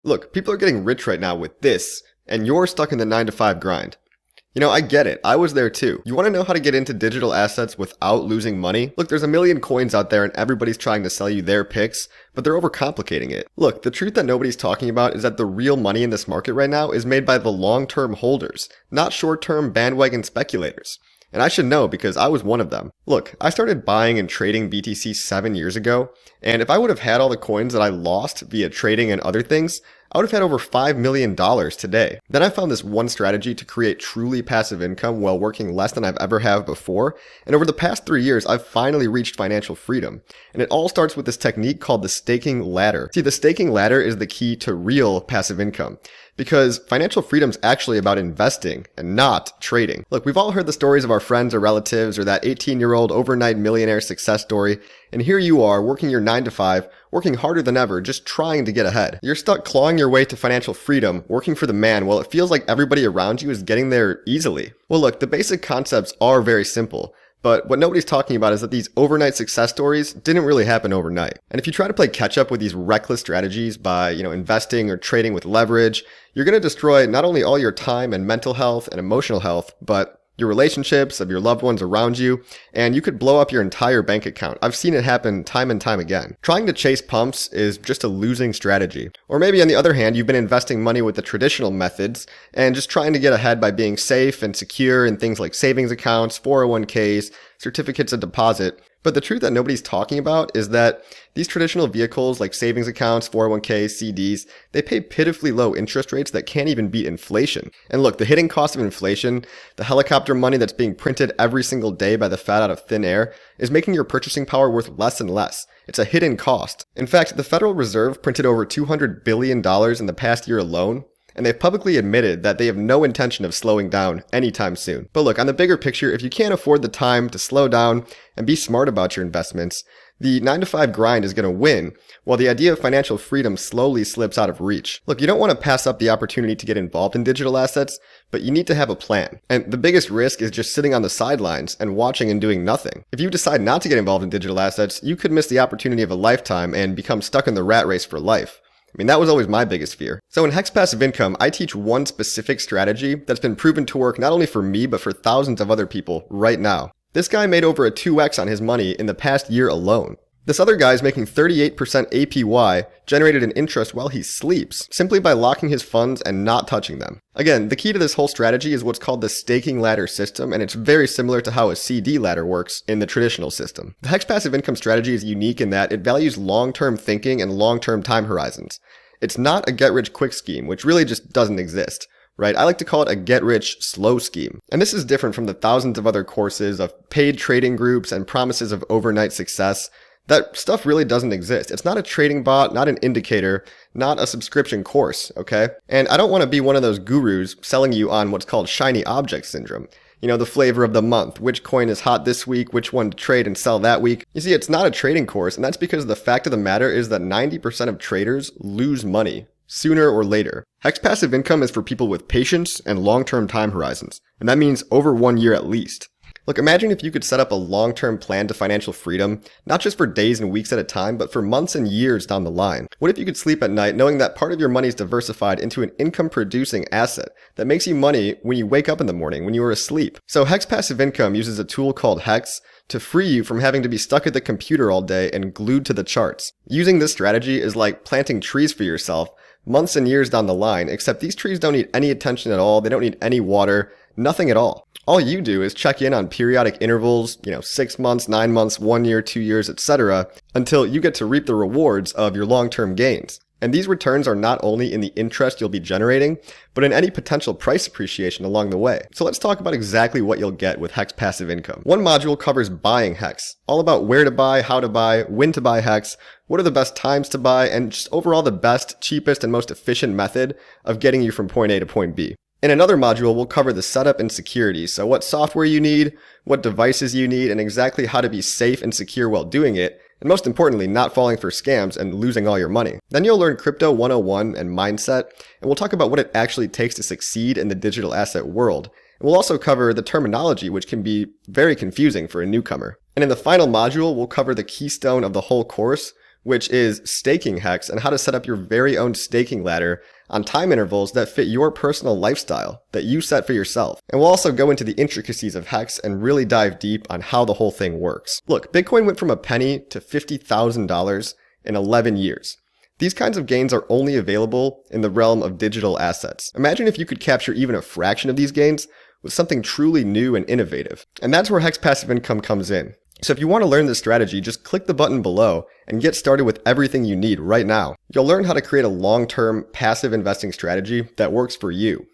Look, people are getting rich right now with this, and you're stuck in the 9 to 5 grind. You know, I get it. I was there too. You want to know how to get into digital assets without losing money? Look, there's a million coins out there and everybody's trying to sell you their picks, but they're overcomplicating it. Look, the truth that nobody's talking about is that the real money in this market right now is made by the long-term holders, not short-term bandwagon speculators. And I should know because I was one of them. Look, I started buying and trading BTC 7 years ago, and if I would have had all the coins that I lost via trading and other things, I would have had over $5 million today. Then I found this one strategy to create truly passive income while working less than I've ever have before, and over the past 3 years, I've finally reached financial freedom. And it all starts with this technique called the staking ladder. See, the staking ladder is the key to real passive income, because financial freedom is actually about investing and not trading. Look, we've all heard the stories of our friends or relatives or that 18-year-old overnight millionaire success story, and here you are working your 9 to 5, working harder than ever, just trying to get ahead. You're stuck clawing your way to financial freedom, working for the man, while it feels like everybody around you is getting there easily. Well, look, the basic concepts are very simple, but what nobody's talking about is that these overnight success stories didn't really happen overnight. And if you try to play catch up with these reckless strategies by, investing or trading with leverage, you're going to destroy not only all your time and mental health and emotional health, but your relationships of your loved ones around you, and you could blow up your entire bank account. I've seen it happen time and time again. Trying to chase pumps is just a losing strategy. Or maybe on the other hand, you've been investing money with the traditional methods and just trying to get ahead by being safe and secure in things like savings accounts, 401ks, certificates of deposit. But the truth that nobody's talking about is that these traditional vehicles like savings accounts, 401ks, CDs, they pay pitifully low interest rates that can't even beat inflation. And look, the hidden cost of inflation, the helicopter money that's being printed every single day by the fat out of thin air, is making your purchasing power worth less and less. It's a hidden cost. In fact, the Federal Reserve printed over $200 billion in the past year alone, and they've publicly admitted that they have no intention of slowing down anytime soon. But look, on the bigger picture, if you can't afford the time to slow down and be smart about your investments, the 9 to 5 grind is going to win, while the idea of financial freedom slowly slips out of reach. Look, you don't want to pass up the opportunity to get involved in digital assets, but you need to have a plan. And the biggest risk is just sitting on the sidelines and watching and doing nothing. If you decide not to get involved in digital assets, you could miss the opportunity of a lifetime and become stuck in the rat race for life. I mean, that was always my biggest fear. So in HEX Passive Income, I teach one specific strategy that's been proven to work not only for me, but for thousands of other people right now. This guy made over a 2x on his money in the past year alone. This other guy is making 38% APY generated in interest while he sleeps, simply by locking his funds and not touching them. Again, the key to this whole strategy is what's called the staking ladder system, and it's very similar to how a CD ladder works in the traditional system. The HEX Passive Income strategy is unique in that it values long-term thinking and long-term time horizons. It's not a get-rich-quick scheme, which really just doesn't exist. Right? I like to call it a get-rich-slow scheme. And this is different from the thousands of other courses of paid trading groups and promises of overnight success. That stuff really doesn't exist. It's not a trading bot, not an indicator, not a subscription course, okay? And I don't want to be one of those gurus selling you on what's called shiny object syndrome. You know, the flavor of the month, which coin is hot this week, which one to trade and sell that week. You see, it's not a trading course, and that's because the fact of the matter is that 90% of traders lose money sooner or later. HEX Passive Income is for people with patience and long-term time horizons, and that means over 1 year at least. Look, imagine if you could set up a long-term plan to financial freedom, not just for days and weeks at a time, but for months and years down the line. What if you could sleep at night knowing that part of your money is diversified into an income-producing asset that makes you money when you wake up in the morning, when you are asleep? So HEX Passive Income uses a tool called HEX to free you from having to be stuck at the computer all day and glued to the charts. Using this strategy is like planting trees for yourself months and years down the line, except these trees don't need any attention at all, they don't need any water, nothing at all. All you do is check in on periodic intervals, 6 months, 9 months, 1 year, 2 years, etc., until you get to reap the rewards of your long-term gains. And these returns are not only in the interest you'll be generating, but in any potential price appreciation along the way. So let's talk about exactly what you'll get with HEX Passive Income. One module covers buying HEX, all about where to buy, how to buy, when to buy HEX, what are the best times to buy, and just overall the best, cheapest, and most efficient method of getting you from point A to point B. In another module, we'll cover the setup and security, so what software you need, what devices you need, and exactly how to be safe and secure while doing it, and most importantly, not falling for scams and losing all your money. Then you'll learn Crypto 101 and Mindset, and we'll talk about what it actually takes to succeed in the digital asset world. And we'll also cover the terminology, which can be very confusing for a newcomer. And in the final module, we'll cover the keystone of the whole course, which is staking HEX and how to set up your very own staking ladder on time intervals that fit your personal lifestyle that you set for yourself. And we'll also go into the intricacies of HEX and really dive deep on how the whole thing works. Look, Bitcoin went from a penny to $50,000 in 11 years. These kinds of gains are only available in the realm of digital assets. Imagine if you could capture even a fraction of these gains with something truly new and innovative. And that's where HEX Passive Income comes in. So if you want to learn this strategy, just click the button below and get started with everything you need right now. You'll learn how to create a long-term passive investing strategy that works for you.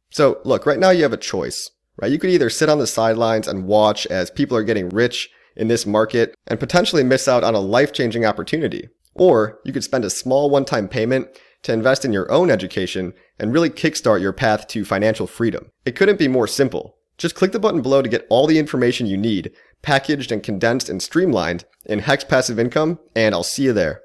So look, right now you have a choice, right? You could either sit on the sidelines and watch as people are getting rich in this market and potentially miss out on a life-changing opportunity. Or you could spend a small one-time payment to invest in your own education and really kickstart your path to financial freedom. It couldn't be more simple. Just click the button below to get all the information you need, packaged and condensed and streamlined in HEX Passive Income, and I'll see you there.